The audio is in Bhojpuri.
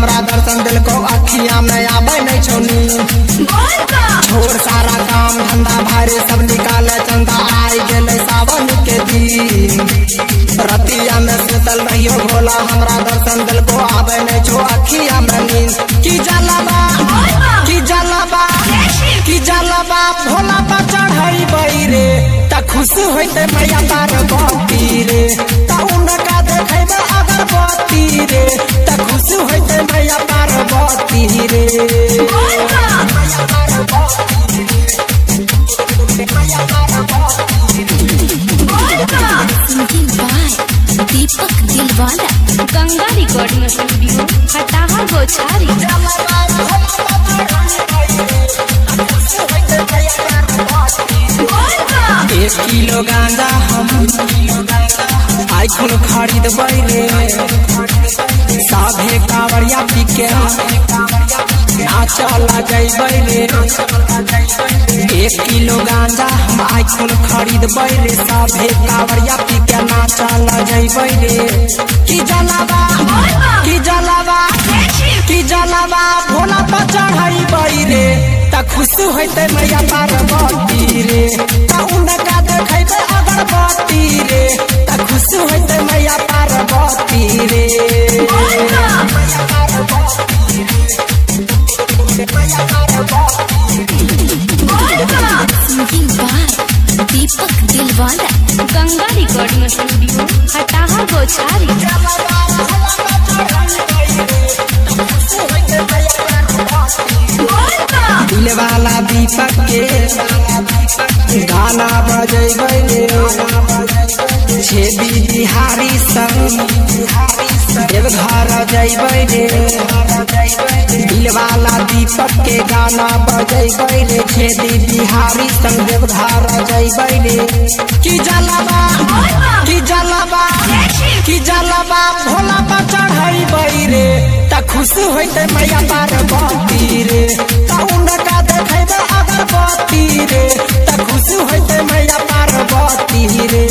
हमरा दर्शन दिल को अखियां में आवे नहीं छोनी। छोड़ सारा काम धंधा भारे सब निकाले चंदा आई गेले सावन के दिन। रतिया में सुतल रहियो भोला हमरा दर्शन दिल को आवे नहीं छो अखियां में नींद। की जलवा की जलवा की जलवा भोला पर चढ़ाई बैरे त खुश होते मैया पार्वती रे। त उनका देखेबे अगरबत्ती रे त खुश होते मैया पार्वती रे। दीपक दिलवाला गंगा रिकॉर्डिंग स्टूडियो हटाहा गोछारी। 1 किलो गांजा हम आई खून खरीद बैरे साभे कांवरिया पी के नाचला जैबै रे। 1 किलो गांजा हम आई खून खरीद बैरे साभे कांवरिया पी के नाचला जैबै रे। की जलवा की जलवा की जलवा भोला पर चढ़ाई बैरे त खुश होते मैया पार्वती रे। त उनका देखेबे अगरबत्ती रे त खुश होते मैया पार्वती रे। दीपक दिलवाला गंगा रिकॉर्डिंग स्टूडियो हटाहा गोछारी। दिलवाला दीपक के गाना बजेबै रे छेदी बिहारी संग देवघर जैबै रे। दिलवाला दीपक के गाना बजेबै रे छेदी बिहारी संग देवघर जैबै रे। की जलवा की जलवा की जलवा भोला पर चढ़ाई रे त खुश होते मैया पार्वती रे। त उनका देखेबे अगरबत्ती रे त खुश होते मैया पार्वती रे।